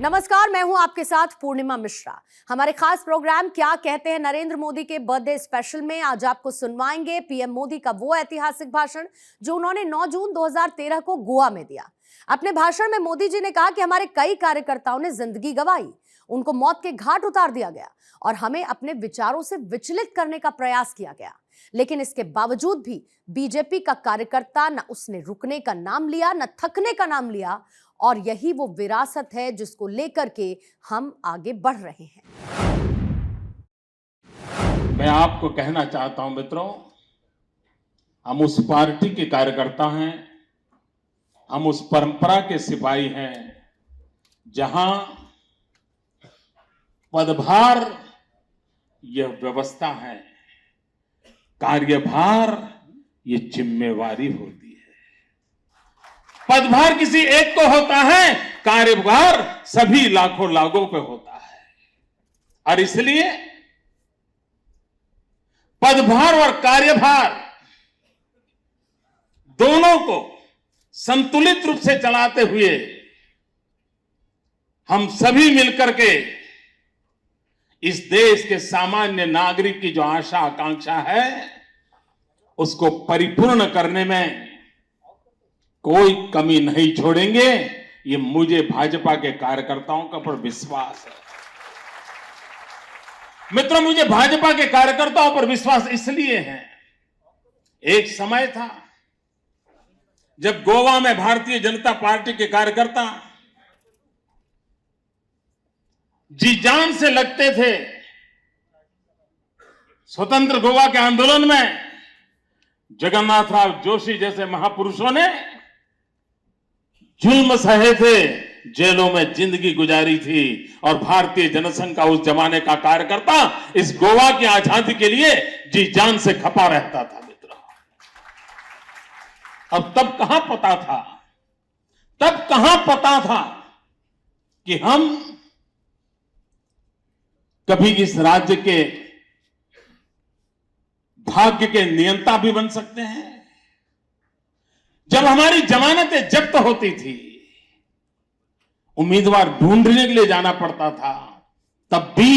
नमस्कार, मैं हूं आपके साथ पूर्णिमा मिश्रा। हमारे खास प्रोग्राम क्या कहते हैं नरेंद्र मोदी के बर्थडे स्पेशल में आज आपको सुनवाएंगे पीएम मोदी का वो ऐतिहासिक भाषण जो उन्होंने 9 जून 2013 को गोवा में दिया। अपने भाषण में मोदी जी ने कहा कि हमारे कई कार्यकर्ताओं ने जिंदगी गंवाई, उनको मौत के घाट उतार दिया गया और हमें अपने विचारों से विचलित करने का प्रयास किया गया। लेकिन इसके बावजूद भी बीजेपी का कार्यकर्ता न उसने रुकने का नाम लिया, न थकने का नाम लिया, और यही वो विरासत है जिसको लेकर के हम आगे बढ़ रहे हैं। मैं आपको कहना चाहता हूं मित्रों, हम उस पार्टी के कार्यकर्ता हैं, हम उस परंपरा के सिपाही हैं जहां पदभार यह व्यवस्था है, कार्यभार ये जिम्मेवारी होती है। पदभार किसी एक को होता है, कार्यभार सभी लाखों लोगों पे होता है। और इसलिए पदभार और कार्यभार दोनों को संतुलित रूप से चलाते हुए हम सभी मिलकर के इस देश के सामान्य नागरिक की जो आशा आकांक्षा है उसको परिपूर्ण करने में कोई कमी नहीं छोड़ेंगे। ये मुझे भाजपा के कार्यकर्ताओं का पर विश्वास है। मित्रों, मुझे भाजपा के कार्यकर्ताओं पर विश्वास इसलिए है, एक समय था जब गोवा में भारतीय जनता पार्टी के कार्यकर्ता जी जान से लगते थे। स्वतंत्र गोवा के आंदोलन में जगन्नाथराव जोशी जैसे महापुरुषों ने जुल्म सहे थे, जेलों में जिंदगी गुजारी थी, और भारतीय जनसंघ का उस जमाने का कार्यकर्ता इस गोवा की आजादी के लिए जी जान से खपा रहता था। मित्रों, अब तब कहां पता था कि हम कभी इस राज्य के भाग्य के नियंता भी बन सकते हैं। जब हमारी जमानतें जब्त होती थी, उम्मीदवार ढूंढने के लिए जाना पड़ता था, तब भी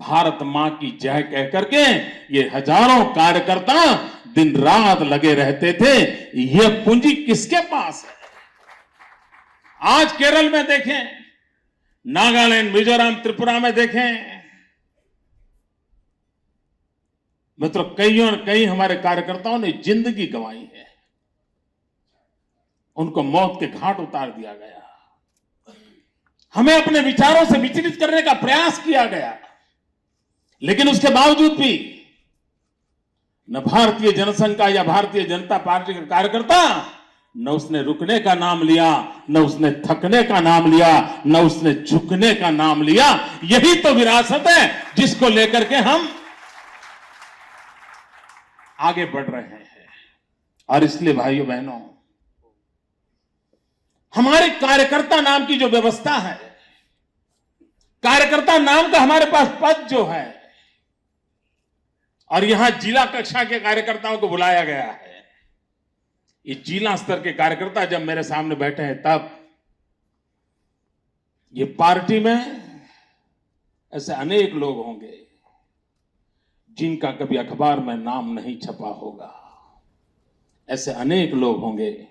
भारत मां की जय कह करके ये हजारों कार्यकर्ता दिन रात लगे रहते थे। यह पूंजी किसके पास है? आज केरल में देखें, नागालैंड, मिजोरम, त्रिपुरा में देखें, मित्रों, कई हमारे कार्यकर्ताओं ने जिंदगी गंवाई है, उनको मौत के घाट उतार दिया गया, हमें अपने विचारों से विचलित करने का प्रयास किया गया। लेकिन उसके बावजूद भी न भारतीय जनसंघ का या भारतीय जनता पार्टी का कार्यकर्ता न उसने रुकने का नाम लिया, न उसने थकने का नाम लिया, न उसने झुकने का नाम लिया। यही तो विरासत है जिसको लेकर के हम आगे बढ़ रहे हैं। और इसलिए भाइयों बहनों, हमारे कार्यकर्ता नाम की जो व्यवस्था है, कार्यकर्ता नाम का हमारे पास पद जो है, और यहां जिला कक्षा के कार्यकर्ताओं को बुलाया गया है। ये जिला स्तर के कार्यकर्ता जब मेरे सामने बैठे हैं, तब ये पार्टी में ऐसे अनेक लोग होंगे जिनका कभी अखबार में नाम नहीं छपा होगा, ऐसे अनेक लोग होंगे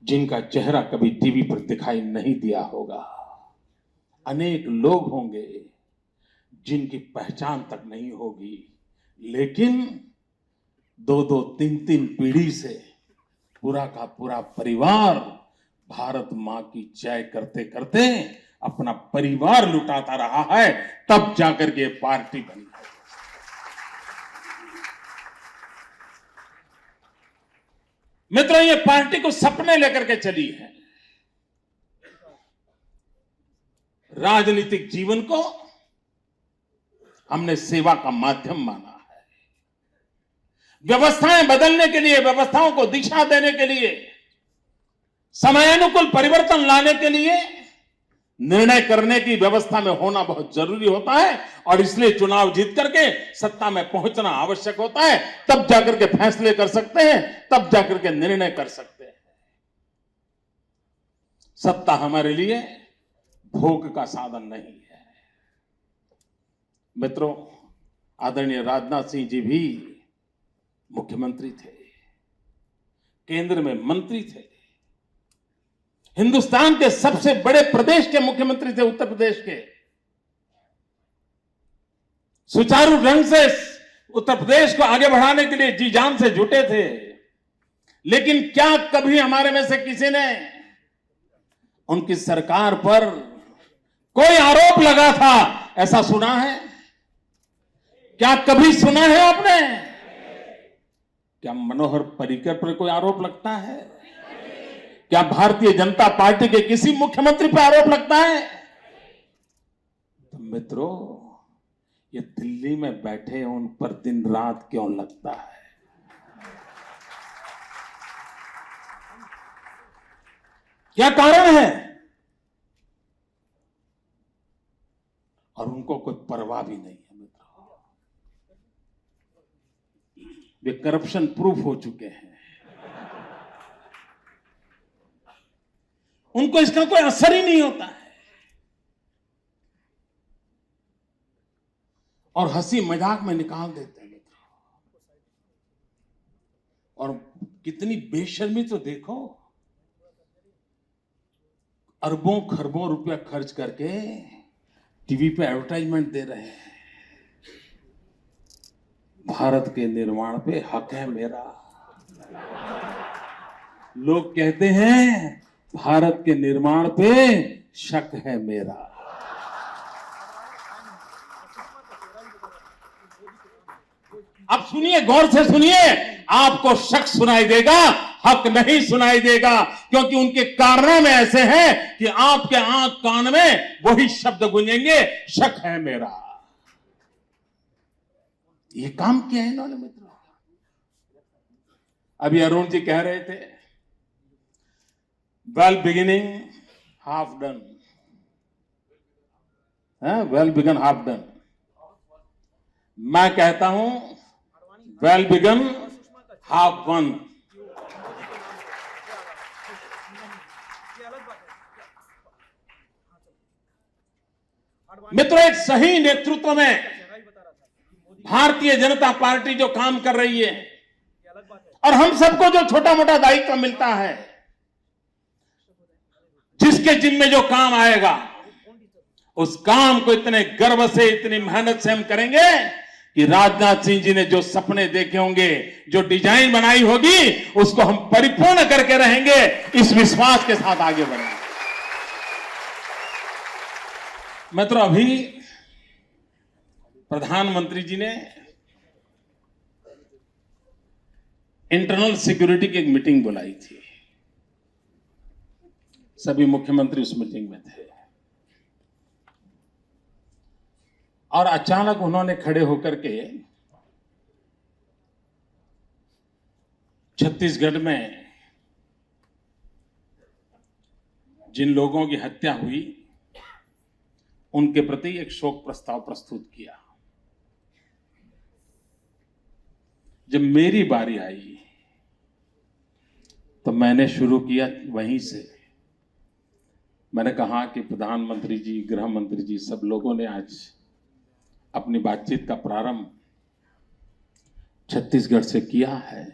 जिनका चेहरा कभी टीवी पर दिखाई नहीं दिया होगा, अनेक लोग होंगे जिनकी पहचान तक नहीं होगी, लेकिन 2-2, 3-3 पीढ़ी से पूरा का पूरा परिवार भारत मां की जय करते करते अपना परिवार लुटाता रहा है, तब जाकर के पार्टी बनी है। मित्रों, ये पार्टी को सपने लेकर के चली है। राजनीतिक जीवन को हमने सेवा का माध्यम माना है। व्यवस्थाएं बदलने के लिए, व्यवस्थाओं को दिशा देने के लिए, समयानुकूल परिवर्तन लाने के लिए निर्णय करने की व्यवस्था में होना बहुत जरूरी होता है। और इसलिए चुनाव जीत करके सत्ता में पहुंचना आवश्यक होता है। तब जाकर के फैसले कर सकते हैं, तब जाकर के निर्णय कर सकते हैं। सत्ता हमारे लिए भोग का साधन नहीं है। मित्रों, आदरणीय राजनाथ सिंह जी भी मुख्यमंत्री थे, केंद्र में मंत्री थे, हिंदुस्तान के सबसे बड़े प्रदेश के मुख्यमंत्री थे, उत्तर प्रदेश के। सुचारू ढंग से उत्तर प्रदेश को आगे बढ़ाने के लिए जी जान से जुटे थे। लेकिन क्या कभी हमारे में से किसी ने उनकी सरकार पर कोई आरोप लगा था ऐसा सुना है? क्या कभी सुना है आपने? क्या मनोहर पर्रिकर पर कोई आरोप लगता है? क्या भारतीय जनता पार्टी के किसी मुख्यमंत्री पर आरोप लगता है? तो मित्रों, ये दिल्ली में बैठे उन पर दिन रात क्यों लगता है? क्या कारण है? और उनको कोई परवाह भी नहीं है मित्रों। वे करप्शन प्रूफ हो चुके हैं। उनको इसका कोई असर ही नहीं होता है। और हंसी मजाक में निकाल देते हैं मित्रों। और कितनी बेशर्मी तो देखो, अरबों खरबों रुपया खर्च करके टीवी पे एडवर्टाइजमेंट दे रहे हैं, भारत के निर्माण पे हक है मेरा। लोग कहते हैं भारत के निर्माण पे शक है मेरा। अब सुनिए, गौर से सुनिए, आपको शक सुनाई देगा, हक नहीं सुनाई देगा, क्योंकि उनके कारनामे ऐसे हैं कि आपके आंख कान में वही शब्द गूंजेंगे, शक है मेरा। ये काम किया है इन्होंने मित्रों। अभी अरुण जी कह रहे थे, well beginning half done, well begin half done. मैं कहता हूं वेल बिगन हाफ वन। मित्रों, एक सही नेतृत्व में भारतीय जनता पार्टी जो काम कर रही है, और हम सबको जो छोटा मोटा दायित्व मिलता है, जिसके जिम्मे जो काम आएगा, उस काम को इतने गर्व से, इतनी मेहनत से हम करेंगे कि राजनाथ सिंह जी ने जो सपने देखे होंगे, जो डिजाइन बनाई होगी, उसको हम परिपूर्ण करके रहेंगे। इस विश्वास के साथ आगे बढ़ेंगे। मित्रों, अभी प्रधानमंत्री जी ने इंटरनल सिक्योरिटी की एक मीटिंग बुलाई थी। सभी मुख्यमंत्री उस मीटिंग में थे, और अचानक उन्होंने खड़े होकर के छत्तीसगढ़ में जिन लोगों की हत्या हुई, उनके प्रति एक शोक प्रस्ताव प्रस्तुत किया। जब मेरी बारी आई तो मैंने शुरू किया वहीं से। मैंने कहा कि प्रधानमंत्री जी, गृह मंत्री जी, सब लोगों ने आज अपनी बातचीत का प्रारंभ छत्तीसगढ़ से किया है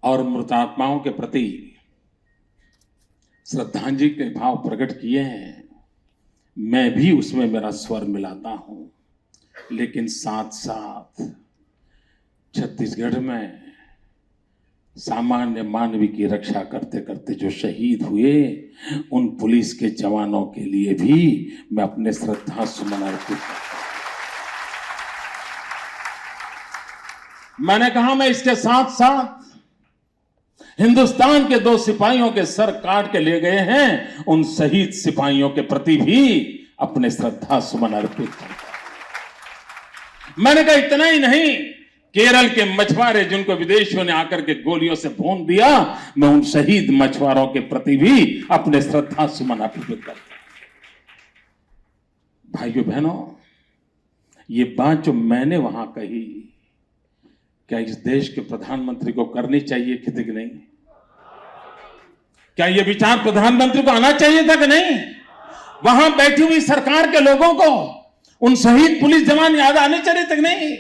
और मृतात्माओं के प्रति श्रद्धांजलि के भाव प्रकट किए हैं। मैं भी उसमें मेरा स्वर मिलाता हूं, लेकिन साथ साथ छत्तीसगढ़ में सामान्य मानवी की रक्षा करते करते जो शहीद हुए, उन पुलिस के जवानों के लिए भी मैं अपने श्रद्धा सुमन अर्पित करता हूं। मैंने कहा, मैं इसके साथ साथ हिंदुस्तान के 2 सिपाहियों के सर काट के ले गए हैं, उन शहीद सिपाहियों के प्रति भी अपने श्रद्धा सुमन अर्पित करता हूं। मैंने कहा, इतना ही नहीं, केरल के मछुआरे जिनको विदेशियों ने आकर के गोलियों से भून दिया, मैं उन शहीद मछुआरों के प्रति भी अपने श्रद्धा सुमन अर्पित करता हूं। भाइयों बहनों, ये बात जो मैंने वहां कही, क्या इस देश के प्रधानमंत्री को करनी चाहिए थी कि नहीं? क्या ये विचार प्रधानमंत्री को आना चाहिए था कि नहीं? वहां बैठी हुई सरकार के लोगों को उन शहीद पुलिस जवान याद आने चाहिए तक नहीं।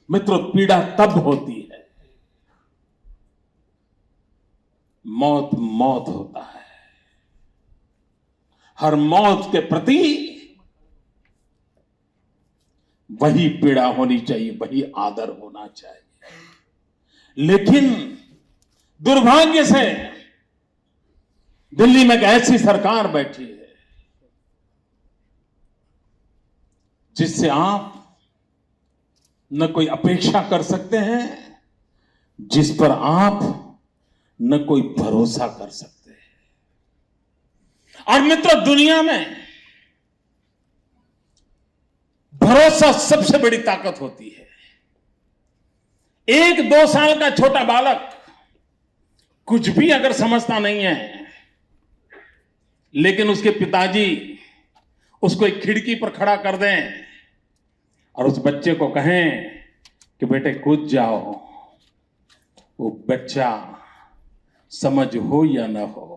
मित्रों, पीड़ा तब होती है मौत मौत होता है। हर मौत के प्रति वही पीड़ा होनी चाहिए, वही आदर होना चाहिए। लेकिन दुर्भाग्य से दिल्ली में एक ऐसी सरकार बैठी है जिससे आप न कोई अपेक्षा कर सकते हैं, जिस पर आप न कोई भरोसा कर सकते हैं। और मित्रों, दुनिया में भरोसा सबसे बड़ी ताकत होती है। 1-2 साल का छोटा बालक कुछ भी अगर समझता नहीं है, लेकिन उसके पिताजी उसको एक खिड़की पर खड़ा कर दें और उस बच्चे को कहें कि बेटे कूद जाओ, वो बच्चा समझ हो या न हो,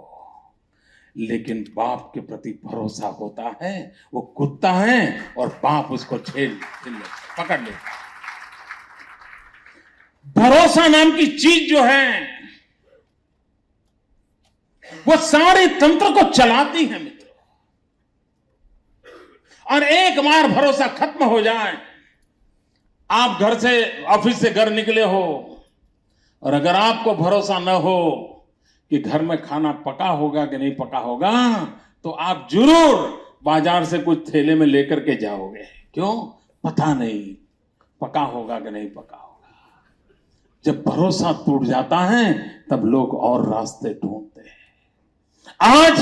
लेकिन बाप के प्रति भरोसा होता है, वो कूदता है और बाप उसको पकड़ लेता है। भरोसा नाम की चीज जो है वो सारे तंत्र को चलाती है मित्रों। और एक बार भरोसा खत्म हो जाए, आप घर से ऑफिस से घर निकले हो और अगर आपको भरोसा न हो कि घर में खाना पका होगा कि नहीं पका होगा, तो आप जरूर बाजार से कुछ थैले में लेकर के जाओगे। क्यों? पता नहीं पका होगा कि नहीं पका होगा। जब भरोसा टूट जाता है तब लोग और रास्ते ढूंढते हैं। आज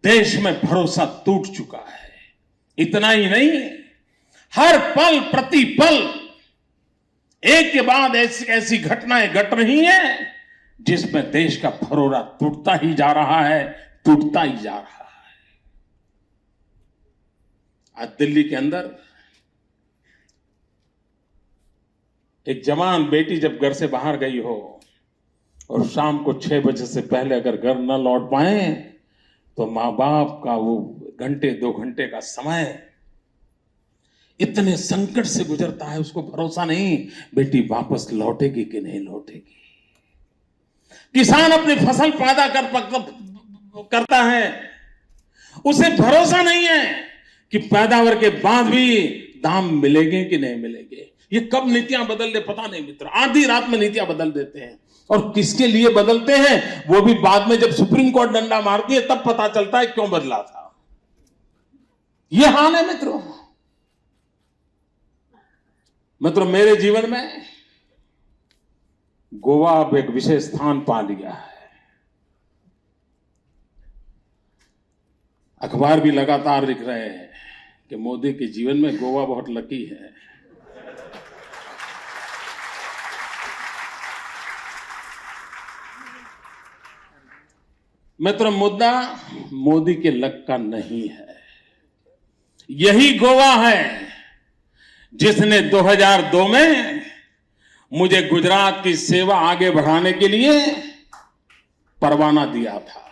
देश में भरोसा टूट चुका है। इतना ही नहीं, हर पल प्रति पल एक के बाद ऐसी घटनाएं घट रही हैं जिसमें देश का भरोसा टूटता ही जा रहा है, टूटता ही जा रहा है। आज दिल्ली के अंदर एक जवान बेटी जब घर से बाहर गई हो और शाम को 6 बजे से पहले अगर घर न लौट पाए तो मां बाप का वो 1-2 घंटे का समय इतने संकट से गुजरता है, उसको भरोसा नहीं बेटी वापस लौटेगी कि नहीं लौटेगी। किसान अपनी फसल पैदा करता है, उसे भरोसा नहीं है कि पैदावार के बाद भी दाम मिलेंगे कि नहीं मिलेंगे। ये कब नीतियां बदल दे पता नहीं मित्र, आधी रात में नीतियां बदल देते हैं। और किसके लिए बदलते हैं वो भी बाद में जब सुप्रीम कोर्ट डंडा मारती है तब पता चलता है क्यों बदला था। यह हाल है मित्रों। मेरे जीवन में गोवा अब एक विशेष स्थान पा लिया है। अखबार भी लगातार लिख रहे हैं कि मोदी के जीवन में गोवा बहुत लकी है। मित्रों, मुद्दा मोदी के लक का नहीं है। यही गोवा है जिसने 2002 में मुझे गुजरात की सेवा आगे बढ़ाने के लिए परवाना दिया था।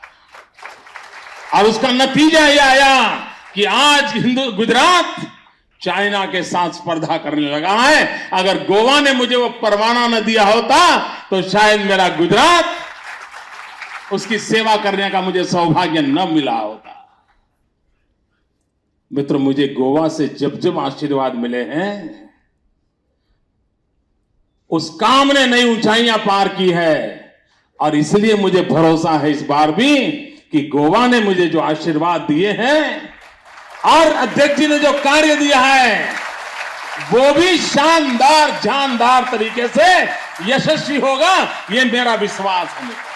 और उसका नतीजा यह आया कि आज गुजरात चाइना के साथ स्पर्धा करने लगा है। अगर गोवा ने मुझे वो परवाना न दिया होता तो शायद मेरा गुजरात उसकी सेवा करने का मुझे सौभाग्य न मिला होता। मित्र, मुझे गोवा से जब जब आशीर्वाद मिले हैं उस काम ने नई ऊंचाइयां पार की है। और इसलिए मुझे भरोसा है इस बार भी कि गोवा ने मुझे जो आशीर्वाद दिए हैं और अध्यक्ष जी ने जो कार्य दिया है वो भी शानदार जानदार तरीके से यशस्वी होगा, ये मेरा विश्वास है।